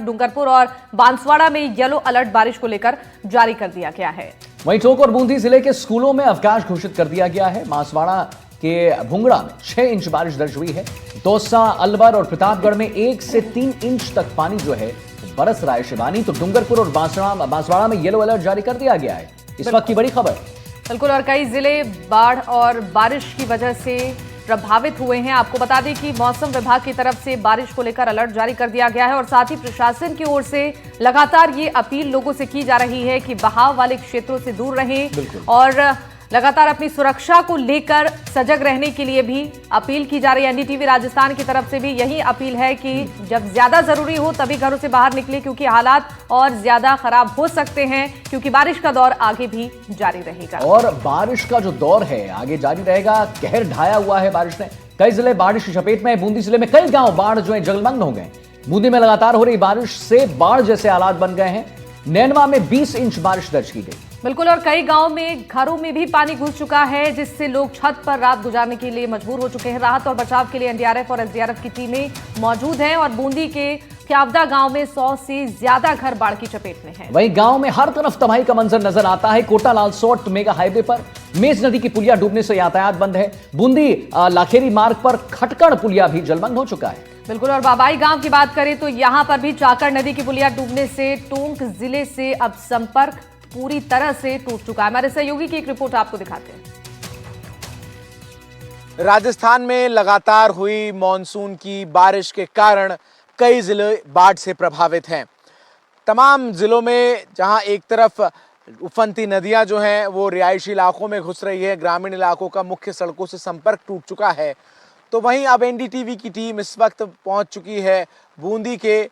डूंगरपुर और बांसवाड़ा में yellow alert बारिश को लेकर जारी कर दिया गया है। वहीं टोंक और बूंदी जिले के स्कूलों में अवकाश घोषित कर दिया गया है। बांसवाड़ा के भुंगड़ा में 6 इंच बारिश दर्ज हुई है। दौसा, अलवर और प्रतापगढ़ में 1 से 3 इंच तक पानी जो है बरस रहा है। शिवानी, तो डूंगरपुर और बांसवाड़ा में येलो अलर्ट जारी कर दिया गया है। इस वक्त की बड़ी खबर। बिल्कुल, और कई जिले बाढ़ और बारिश की वजह से प्रभावित हुए हैं। आपको बता दें कि मौसम विभाग की तरफ से बारिश को लेकर अलर्ट जारी कर दिया गया है और साथ ही प्रशासन की ओर से लगातार ये अपील लोगों से की जा रही है कि बहाव वाले क्षेत्रों से दूर रहें और लगातार अपनी सुरक्षा को लेकर सजग रहने के लिए भी अपील की जा रही है। एनडीटीवी राजस्थान की तरफ से भी यही अपील है कि जब ज्यादा जरूरी हो तभी घरों से बाहर निकले, क्योंकि हालात और ज्यादा खराब हो सकते हैं, क्योंकि बारिश का दौर आगे भी जारी रहेगा। और बारिश का जो दौर है आगे जारी रहेगा। कहर ढाया हुआ है बारिश ने। कई जिले बारिश की चपेट में। बूंदी जिले में कई गांव बाढ़ जो है जलमग्न हो गए। बूंदी में लगातार हो रही बारिश से बाढ़ जैसे हालात बन गए हैं। नैनवा में 20 इंच बारिश दर्ज की गई। बिल्कुल, और कई गांव में घरों में भी पानी घुस चुका है, जिससे लोग छत पर रात गुजारने के लिए मजबूर हो चुके हैं। राहत और बचाव के लिए एनडीआरएफ और एसडीआरएफ की टीमें मौजूद हैं और बूंदी के क्यावदा गांव में 100 से ज्यादा घर बाढ़ की चपेट में हैं। वहीं गांव में हर तरफ तबाही का मंजर नजर आता है। कोटा लालसोट मेगा हाईवे पर मेज नदी की पुलिया डूबने से यातायात बंद है। बूंदी लाखेरी मार्ग पर खटकड़ पुलिया भी जलमग्न हो चुका है। बिल्कुल, और बाबाई गांव की बात करें तो यहां पर भी चाकड़ नदी की पुलिया डूबने से टोंक जिले से अब संपर्क पूरी तरह से टूट चुका है। हमारे सहयोगी की एक रिपोर्ट आपको दिखाते हैं। राजस्थान में लगातार हुई मानसून की बारिश के कारण कई जिले बाढ़ से प्रभावित हैं। तमाम जिलों में जहां एक तरफ उफनती नदियां जो हैं वो रिहायशी इलाकों में घुस रही है, ग्रामीण इलाकों का मुख्य सड़कों से संपर्क टूट चुका है, तो वहीं अब एनडीटीवी की टीम इस वक्त पहुंच चुकी है बूंदी के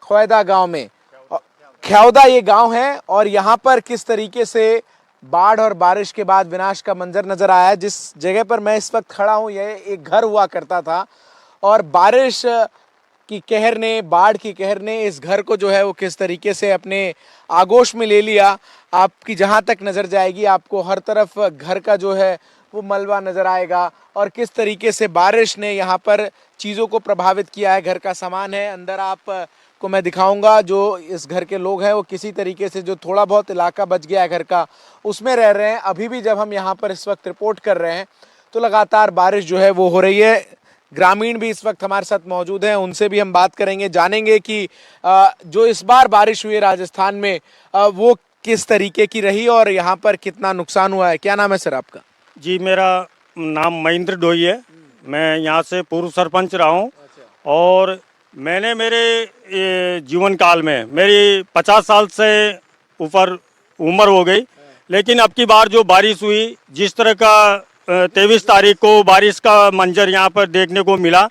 ख्यावदा गांव में। ख्यावदा ये गांव है और यहाँ पर किस तरीके से बाढ़ और बारिश के बाद विनाश का मंजर नजर आया है। जिस जगह पर मैं इस वक्त खड़ा हूँ यह एक घर हुआ करता था और बारिश की कहर ने, बाढ़ की कहर ने इस घर को जो है वो किस तरीके से अपने आगोश में ले लिया। आपकी जहाँ तक नज़र जाएगी आपको हर तरफ घर का जो है वो मलबा नज़र आएगा और किस तरीके से बारिश ने यहाँ पर चीज़ों को प्रभावित किया है। घर का सामान है, अंदर आप को मैं दिखाऊंगा। जो इस घर के लोग हैं वो किसी तरीके से जो थोड़ा बहुत इलाका बच गया है घर का उसमें रह रहे हैं। अभी भी जब हम यहाँ पर इस वक्त रिपोर्ट कर रहे हैं तो लगातार बारिश जो है वो हो रही है। ग्रामीण भी इस वक्त हमारे साथ मौजूद हैं, उनसे भी हम बात करेंगे, जानेंगे कि जो इस बार बारिश हुई है राजस्थान में वो किस तरीके की रही और यहाँ पर कितना नुकसान हुआ है। क्या नाम है सर आपका? जी, मेरा नाम महेंद्र डोई है। मैं यहाँ से पूर्व सरपंच रहा हूँ और मैंने मेरे जीवन काल में मेरी 50 साल से ऊपर उम्र हो गई, लेकिन अब की बार जो बारिश हुई, जिस तरह का 23 तारीख को बारिश का मंजर यहाँ पर देखने को मिला।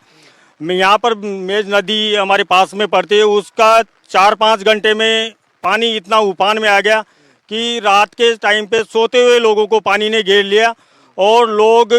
यहाँ पर मेज नदी हमारे पास में पड़ती है, उसका 4-5 घंटे में पानी इतना उफान में आ गया कि रात के टाइम पे सोते हुए लोगों को पानी ने घेर लिया और लोग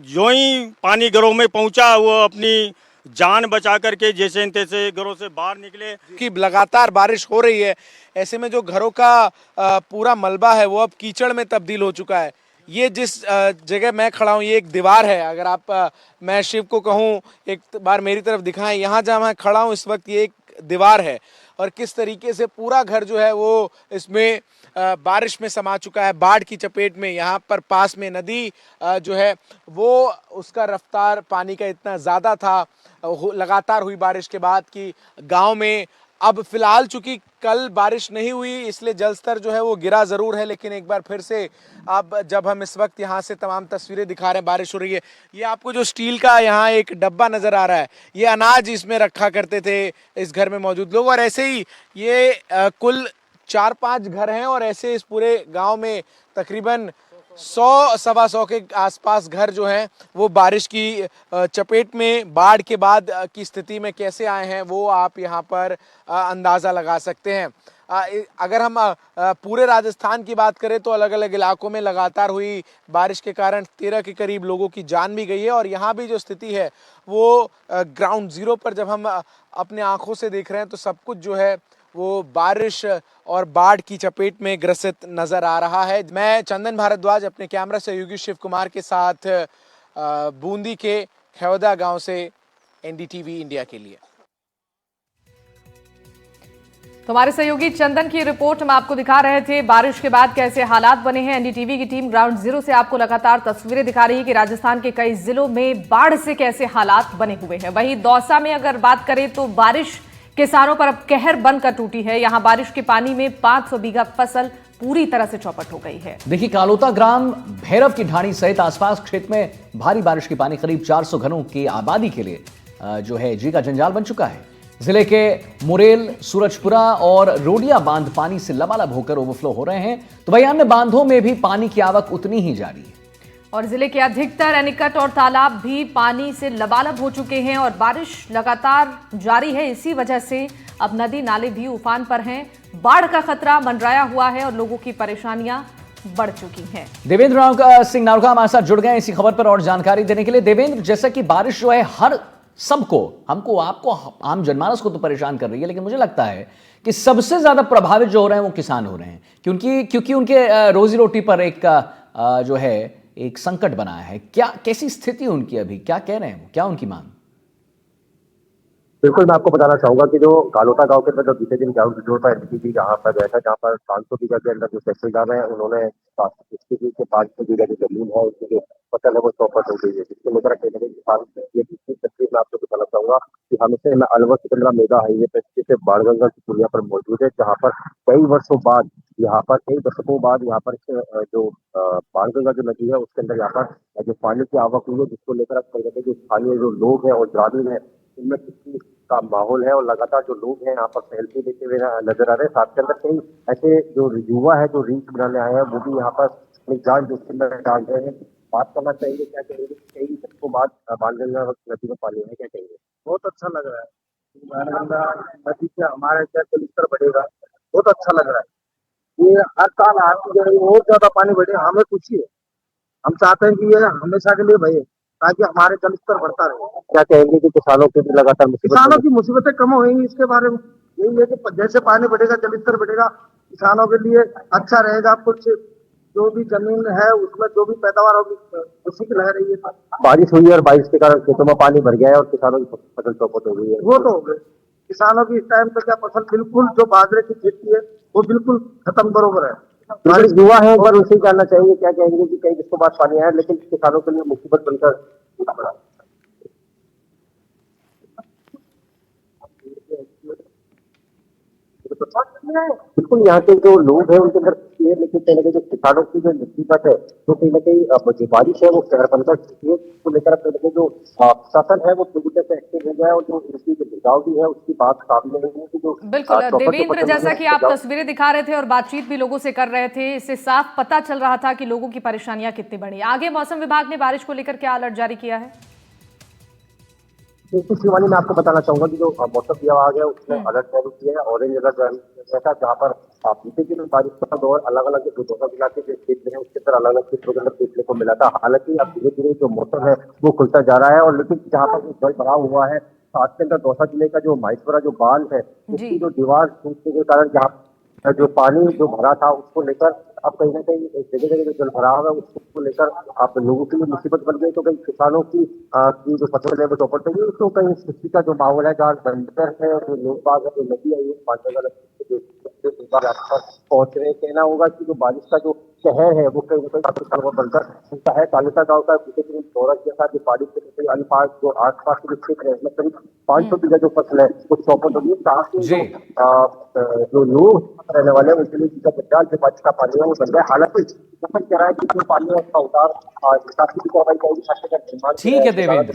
जो ही पानी घरों में पहुँचा वो अपनी जान बचा करके जैसे तैसे घरों से बाहर निकले। कि लगातार बारिश हो रही है, ऐसे में जो घरों का पूरा मलबा है वो अब कीचड़ में तब्दील हो चुका है। ये जिस जगह मैं खड़ा हूँ ये एक दीवार है। अगर आप मैं शिव को कहूँ एक बार मेरी तरफ दिखाएं, यहाँ जहाँ मैं खड़ा हूँ इस वक्त ये एक दीवार है और किस तरीके से पूरा घर जो है वो इसमें बारिश में समा चुका है, बाढ़ की चपेट में। यहाँ पर पास में नदी जो है वो उसका रफ्तार पानी का इतना ज़्यादा था लगातार हुई बारिश के बाद कि गांव में अब फिलहाल चूंकि कल बारिश नहीं हुई इसलिए जल स्तर जो है वो गिरा ज़रूर है, लेकिन एक बार फिर से अब जब हम इस वक्त यहाँ से तमाम तस्वीरें दिखा रहे हैं बारिश हो रही है। ये आपको जो स्टील का यहाँ एक डब्बा नज़र आ रहा है ये अनाज इसमें रखा करते थे इस घर में मौजूद लोग और ऐसे ही ये कुल 4-5 घर हैं और ऐसे इस पूरे गाँव में तकरीबन 100-125 के आसपास घर जो हैं वो बारिश की चपेट में बाढ़ के बाद की स्थिति में कैसे आए हैं वो आप यहाँ पर अंदाज़ा लगा सकते हैं। अगर हम पूरे राजस्थान की बात करें तो अलग अलग इलाकों में लगातार हुई बारिश के कारण 13 के करीब लोगों की जान भी गई है और यहाँ भी जो स्थिति है वो ग्राउंड ज़ीरो पर जब हम अपने आँखों से देख रहे हैं तो सब कुछ जो है वो बारिश और बाढ़ की चपेट में ग्रसित नजर आ रहा है। मैं चंदन भारद्वाज अपने कैमरा सहयोगी शिव कुमार के साथ बूंदी के ख्यावदा गांव से एनडीटीवी इंडिया के लिए। तो हमारे सहयोगी चंदन की रिपोर्ट हम आपको दिखा रहे थे। बारिश के बाद कैसे हालात बने हैं, एनडीटीवी की टीम ग्राउंड जीरो से आपको लगातार तस्वीरें दिखा रही है कि राजस्थान के कई जिलों में बाढ़ से कैसे हालात बने हुए हैं। वहीं दौसा में अगर बात करें तो बारिश किसानों पर अब कहर बनकर टूटी है। यहां बारिश के पानी में 500 बीघा फसल पूरी तरह से चौपट हो गई है। देखिए, कालोता ग्राम, भैरव की ढाणी सहित आसपास क्षेत्र में भारी बारिश के पानी करीब 400 घरों की आबादी के लिए जो है जी का जंजाल बन चुका है। जिले के मुरेल, सूरजपुरा और रोडिया बांध पानी से लबालब होकर ओवरफ्लो हो रहे हैं, तो वहीं अन्य बांधों में भी पानी की आवक उतनी ही जारी है। और जिले के अधिकतर एनीकट और तालाब भी पानी से लबालब हो चुके हैं और बारिश लगातार जारी है। इसी वजह से अब नदी नाले भी उफान पर हैं। बाढ़ का खतरा मंडराया हुआ है और लोगों की परेशानियां बढ़ चुकी हैं। देवेंद्र सिंह नारुका हमारे साथ जुड़ गए इसी खबर पर और जानकारी देने के लिए। देवेंद्र, जैसा कि बारिश जो है हर सबको, हमको, आपको, आम जनमानस को तो परेशान कर रही है, लेकिन मुझे लगता है कि सबसे ज्यादा प्रभावित जो हो रहे हैं वो किसान हो रहे हैं, क्योंकि उनके रोजी रोटी पर एक जो है एक संकट बना है। क्या, कैसी स्थिति है उनकी अभी, क्या कह रहे हैं, क्या उनकी मांग? बिल्कुल, मैं आपको बताना चाहूंगा कि जो कालोता गांव के अंदर जो बीते दिन ग्राउंड जीरो पर एनडीटीवी जहां पर गया था, जहां पर 500 बीघा के अंदर जो तहसीलदार है उन्होंने 500 बीघा जो जमीन है उसकी जो फसल है वो चौपट हो गई है, जिसको लेकर कहीं ना कहीं किसान ये दूसरी तस्वीर मैं आपको बताना चाहूंगा कि हमेशा मैं अलवर सिकंदरा मेगा हाईवे पर स्थित बाणगंगा की पुलिया पर मौजूद है, जहाँ पर कई वर्षों बाद, यहाँ पर कई दशकों बाद यहाँ पर जो बाणगंगा जो नदी है उसके अंदर यहाँ पर जो पानी की आवक हुई है, जिसको लेकर कहीं ना कहीं जो स्थानीय जो लोग हैं और ग्रामीण है उनमें किसी का माहौल है और लगातार जो लोग हैं यहाँ पर सेल्फी लेते हुए नजर आ रहे हैं। साथ के अंदर कई ऐसे जो युवा है जो रील्स बनाने आए हैं वो भी यहाँ पर अपनी जान जोखिम में डाल रहे हैं। बात करना चाहिए, क्या कहेंगे, कई दशकों बाद बाणगंगा नदी में पानी है, क्या कहेंगे? बहुत अच्छा लग रहा है। बाणगंगा नदी से हमारे क्या जलस्तर बढ़ेगा, बहुत अच्छा लग रहा है। ये हर साल आती है, और ज्यादा पानी बढ़े, हमें खुशी है। हम चाहते हैं कि ये हमेशा के लिए भरे ताकि हमारे जलस्तर बढ़ता रहे। क्या कहेंगे कि किसानों की भी लगातार किसानों की मुसीबतें कम होंगी, इसके बारे में यही है कि जैसे पानी बढ़ेगा जलस्तर बढ़ेगा, किसानों के लिए अच्छा रहेगा। कुछ जो भी जमीन है उसमें जो भी पैदावार होगी उसी की लग रही है। बारिश हुई है और बारिश के कारण खेतों में पानी भर गया है और किसानों की फसल चौपट हो गई है। वो तो हो गए किसानों की इस टाइम पे क्या फसल बिल्कुल जो बाजरे की खेती है वो बिल्कुल खत्म बरोबर है। बारिश युवा है, एक बार उनसे जानना चाहेंगे, क्या कहेंगे कि कई दिनों बाद पानी आया लेकिन किसानों के लिए मुसीबत बनकर पड़ा। बिल्कुल, यहाँ के जो लोग हैं उनके अंदर है, लेकिन कहीं ना कहीं जो किसानों की जो मुसीबत है तो कहीं ना कहीं जो बारिश है वो कहर बनकर चुकी है, तो लेकर कहीं ना कहीं जो शासन है वो पूरी तरह से एक्टिव हो गया है और जो उसकी जो बचाव भी है उसकी बात काबिल नहीं है कि जो बिल्कुल देवेंद्र, जैसा कि आप तस्वीरें दिखा रहे थे और बातचीत भी लोगों से कर रहे थे, इससे साफ पता चल रहा था कि लोगों की परेशानियां कितनी बढ़ी। आगे मौसम विभाग ने बारिश को लेकर क्या अलर्ट जारी किया है? देखिए शिवानी, मैं आपको बताना चाहूंगा कि जो मौसम विभाग है उसने अलर्ट जारी किया है, ऑरेंज अलर्ट जारी किया था, जहाँ पर बीते दिन बारिश का दौर अलग अलग जो दौसा जिला के जो क्षेत्र है उसके अंदर अलग अलग क्षेत्रों के अंदर देखने को मिला था। हालांकि अब धीरे धीरे जो मौसम है वो खुलता जा रहा है और लेकिन जहाँ पर जो जल भराव हुआ है साथ के अंदर दौसा जिले का जो माइसपुरा जो बांध है उसकी जो दीवार टूटने के कारण जहाँ जो पानी जो भरा था उसको लेकर अब कहीं ना कहीं जगह जगह जो जल भराव है उसको लेकर आप लोगों के लिए मुसीबत बन गई, तो कहीं किसानों की जो फसल है वो चौपट हो गई, तो कहीं स्थिति का जो माहौल है जहाँ बंदर है जो लोग बाग है जो नदी आई है 5 जगह पहुंच रहे। कहना होगा कि जो बारिश का जो शहर है वो कहीं ना कहीं बनकर उनका है। कालोता गाँव का दौरा किया था, जो बारिश के अनुपात जो आसपास के क्षेत्र है उसमें करीब 500 बीघा जो फसल है वो चौपट होगी। साथ ही जो लोग रहने वाले हैं उनके लिए जिसका बचाव जो बारिश का पानी है वो बन गया। हालांकि कसम कह रहा है कि जो पानी है उसका उतार ठीक है देवेंद्र,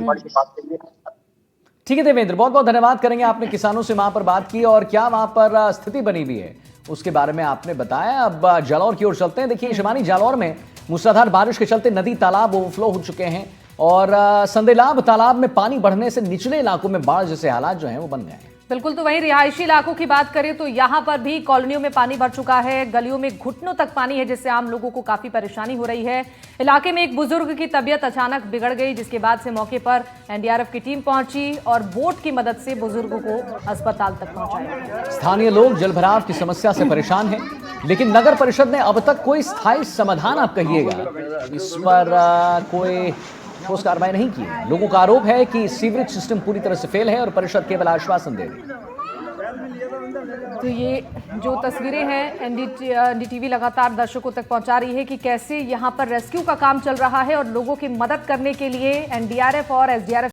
ठीक है देवेंद्र, बहुत बहुत धन्यवाद करेंगे। आपने किसानों से वहां पर बात की और क्या वहां पर स्थिति बनी हुई है उसके बारे में आपने बताया। अब जालौर की ओर चलते हैं। देखिए शिवानी, जालौर में मूसलाधार बारिश के चलते नदी तालाब ओवरफ्लो हो चुके हैं और संदेलाब तालाब में पानी बढ़ने से निचले इलाकों में बाढ़ जैसे हालात जो हैं वो बन गए हैं। बिल्कुल, तो वहीं रिहायशी इलाकों की बात करें तो यहां पर भी कॉलोनियों में पानी भर चुका है, गलियों में घुटनों तक पानी है, जिससे आम लोगों को काफी परेशानी हो रही है। इलाके में एक बुजुर्ग की तबीयत अचानक बिगड़ गई, जिसके बाद से मौके पर एनडीआरएफ की टीम पहुंची और बोट की मदद से बुजुर्ग को अस्पताल तक पहुंचाया। स्थानीय लोग जलभराव की समस्या से परेशान हैं, लेकिन नगर परिषद ने अब तक कोई स्थायी समाधान, आप कहिएगा, इस पर कोई ठोस कार्रवाई नहीं की है। लोगों का आरोप है कि सीवरेज सिस्टम पूरी तरह से फेल है और परिषद केवल आश्वासन दे रही है। तो ये जो तस्वीरें हैं एनडीटीवी लगातार दर्शकों तक पहुंचा रही है कि कैसे यहां पर रेस्क्यू का काम चल रहा है और लोगों की मदद करने के लिए एनडीआरएफ और एसडीआरएफ